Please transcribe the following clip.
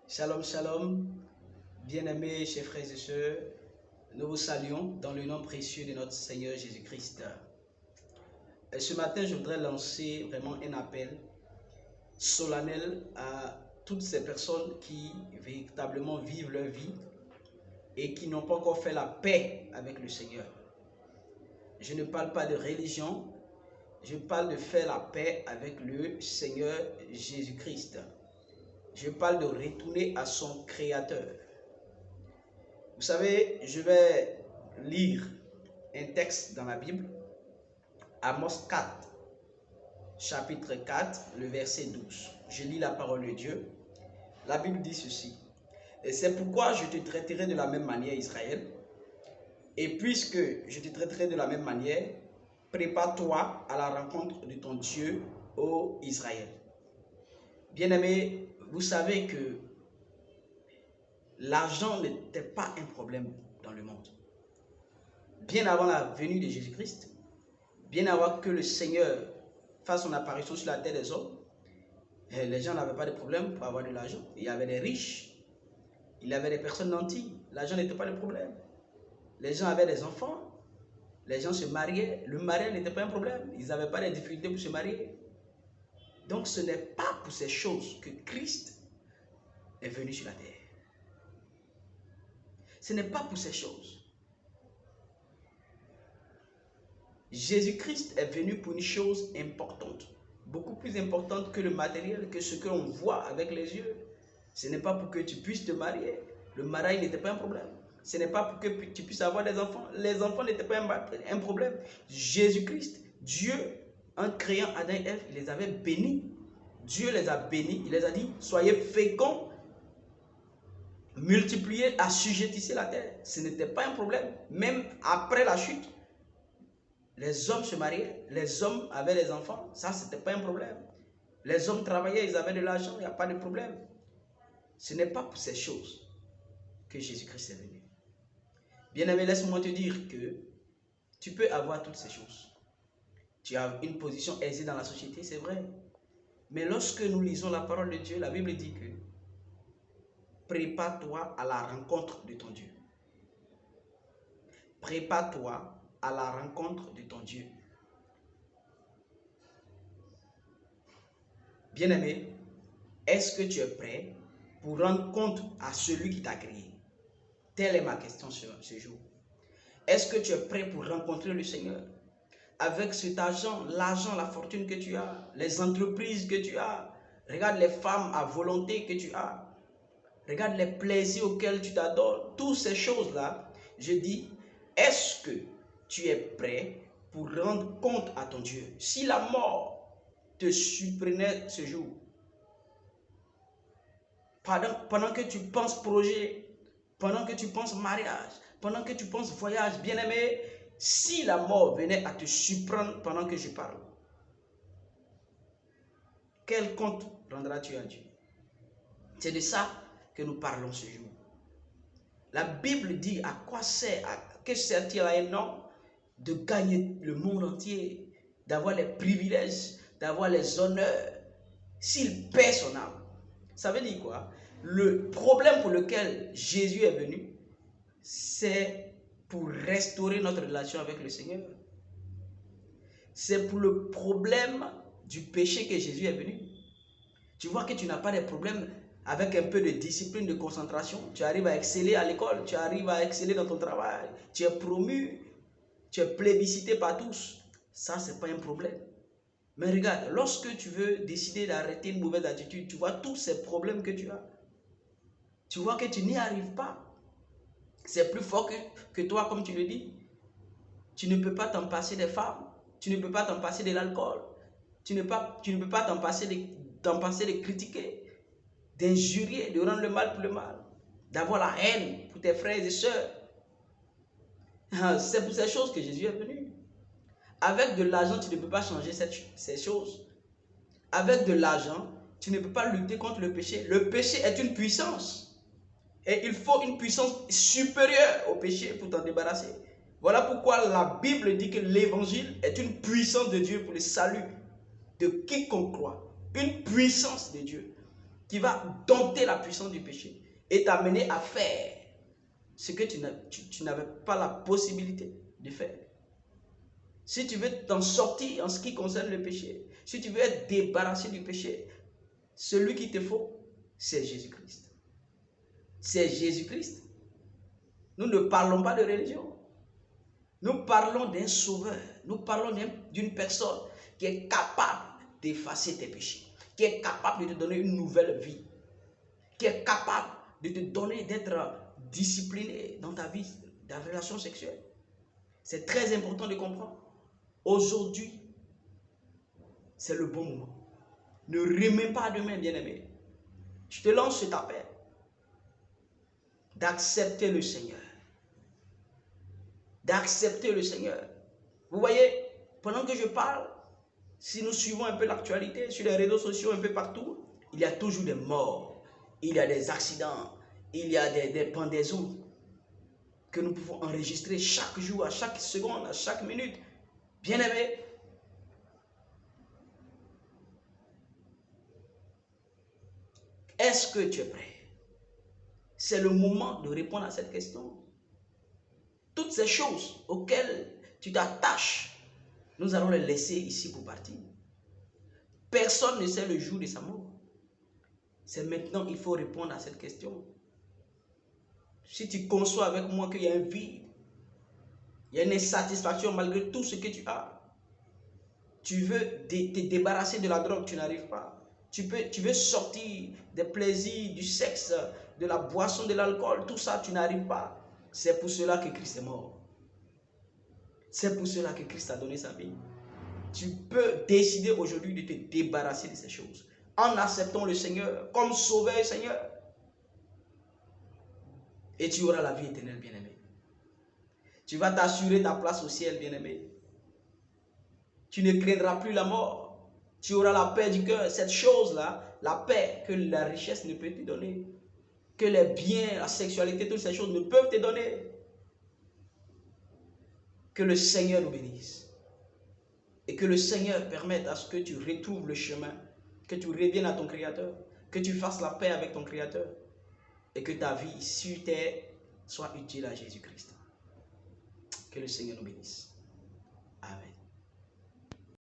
Shalom, shalom, bien-aimés, chers frères et sœurs, nous vous saluons dans le nom précieux de notre Seigneur Jésus-Christ. Ce matin, je voudrais lancer vraiment un appel solennel à toutes ces personnes qui véritablement vivent leur vie et qui n'ont pas encore fait la paix avec le Seigneur. Je ne parle pas de religion, je parle de faire la paix avec le Seigneur Jésus-Christ. Je parle de retourner à son Créateur. Vous savez, je vais lire un texte dans la Bible, Amos 4, chapitre 4, le verset 12. Je lis la parole de Dieu. La Bible dit ceci. Et c'est pourquoi je te traiterai de la même manière, Israël. Et puisque je te traiterai de la même manière, prépare-toi à la rencontre de ton Dieu, ô Israël. Bien-aimés, vous savez que l'argent n'était pas un problème dans le monde. Bien avant la venue de Jésus-Christ, bien avant que le Seigneur fasse son apparition sur la terre des hommes, les gens n'avaient pas de problème pour avoir de l'argent. Il y avait des riches, il y avait des personnes nanties. L'argent n'était pas le problème. Les gens avaient des enfants, les gens se mariaient. Le mariage n'était pas un problème. Ils n'avaient pas de difficultés pour se marier. Donc ce n'est pas pour ces choses que Christ est venu sur la terre. Ce n'est pas pour ces choses. Jésus-Christ est venu pour une chose importante, beaucoup plus importante que le matériel, que ce que l'on voit avec les yeux. Ce n'est pas pour que tu puisses te marier. Le mariage n'était pas un problème. Ce n'est pas pour que tu puisses avoir des enfants. Les enfants n'étaient pas un problème. Jésus-Christ, Dieu, en créant Adam et Ève, il les avait bénis. Dieu les a bénis. Il les a dit, soyez féconds, multipliez, assujettissez la terre. Ce n'était pas un problème. Même après la chute, les hommes se mariaient, les hommes avaient des enfants, ça c'était pas un problème. Les hommes travaillaient, ils avaient de l'argent, il n'y a pas de problème. Ce n'est pas pour ces choses que Jésus-Christ est venu. Bien-aimé, laisse-moi te dire que tu peux avoir toutes ces choses. Tu as une position aisée dans la société, c'est vrai. Mais lorsque nous lisons la parole de Dieu, la Bible dit que prépare-toi à la rencontre de ton Dieu. Prépare-toi à la rencontre de ton Dieu. Bien-aimé, est-ce que tu es prêt pour rendre compte à celui qui t'a créé? Telle est ma question ce jour. Est-ce que tu es prêt pour rencontrer le Seigneur? Avec cet argent, l'argent, la fortune que tu as, les entreprises que tu as, regarde les femmes à volonté que tu as, regarde les plaisirs auxquels tu t'adores, toutes ces choses-là, je dis, est-ce que tu es prêt pour rendre compte à ton Dieu? Si la mort te surprenait ce jour, pendant que tu penses projet, pendant que tu penses mariage, pendant que tu penses voyage, bien-aimé, si la mort venait à te surprendre pendant que je parle, quel compte rendras-tu à Dieu? C'est de ça que nous parlons ce jour. La Bible dit à quoi sert, que sert-il à un homme de gagner le monde entier, d'avoir les privilèges, d'avoir les honneurs, s'il perd son âme? Ça veut dire quoi? Le problème pour lequel Jésus est venu, c'est pour restaurer notre relation avec le Seigneur. C'est pour le problème du péché que Jésus est venu. Tu vois que tu n'as pas de problème avec un peu de discipline, de concentration. Tu arrives à exceller à l'école, tu arrives à exceller dans ton travail, tu es promu, tu es plébiscité par tous. Ça, ce n'est pas un problème. Mais regarde, lorsque tu veux décider d'arrêter une mauvaise attitude, tu vois tous ces problèmes que tu as. Tu vois que tu n'y arrives pas. C'est plus fort que toi, comme tu le dis. Tu ne peux pas t'en passer des femmes. Tu ne peux pas t'en passer de l'alcool. Tu ne peux pas t'en passer de critiquer, d'injurier, de rendre le mal pour le mal, d'avoir la haine pour tes frères et sœurs. C'est pour ces choses que Jésus est venu. Avec de l'argent, tu ne peux pas changer ces choses. Avec de l'argent, tu ne peux pas lutter contre le péché. Le péché est une puissance. Et il faut une puissance supérieure au péché pour t'en débarrasser. Voilà pourquoi la Bible dit que l'évangile est une puissance de Dieu pour le salut de quiconque croit. Une puissance de Dieu. qui va dompter la puissance du péché et t'amener à faire ce que tu n'avais pas la possibilité de faire. Si tu veux t'en sortir en ce qui concerne le péché, si tu veux être débarrassé du péché, celui qu'il te faut, c'est Jésus-Christ. C'est Jésus-Christ. Nous ne parlons pas de religion. Nous parlons d'un sauveur. Nous parlons d'une personne qui est capable d'effacer tes péchés, qui est capable de te donner une nouvelle vie, qui est capable de te donner d'être discipliné dans ta vie, dans ta relation sexuelle. C'est très important de comprendre. Aujourd'hui, c'est le bon moment. Ne remets pas demain, bien-aimé. Je te lance cet appel d'accepter le Seigneur. D'accepter le Seigneur. Vous voyez, pendant que je parle, si nous suivons un peu l'actualité sur les réseaux sociaux, un peu partout, il y a toujours des morts, il y a des accidents, il y a des pendaisons que nous pouvons enregistrer chaque jour, à chaque seconde, à chaque minute. Bien-aimé, est-ce que tu es prêt? C'est le moment de répondre à cette question. Toutes ces choses auxquelles tu t'attaches, nous allons les laisser ici pour partir. Personne ne sait le jour de sa mort. C'est maintenant qu'il faut répondre à cette question. Si tu conçois avec moi qu'il y a un vide, il y a une insatisfaction malgré tout ce que tu as, tu veux te débarrasser de la drogue, tu n'arrives pas. Tu veux sortir des plaisirs, du sexe, de la boisson, de l'alcool, tout ça, tu n'arrives pas. C'est pour cela que Christ est mort. C'est pour cela que Christ a donné sa vie. Tu peux décider aujourd'hui de te débarrasser de ces choses en acceptant le Seigneur comme sauveur, Seigneur. Et tu auras la vie éternelle, bien-aimé. Tu vas t'assurer ta place au ciel, bien-aimé. Tu ne craindras plus la mort. Tu auras la paix du cœur. Cette chose-là, la paix que la richesse ne peut te donner, que les biens, la sexualité, toutes ces choses ne peuvent te donner. Que le Seigneur nous bénisse. Et que le Seigneur permette à ce que tu retrouves le chemin, que tu reviennes à ton Créateur, que tu fasses la paix avec ton Créateur et que ta vie sur terre soit utile à Jésus-Christ. Que le Seigneur nous bénisse. Amen.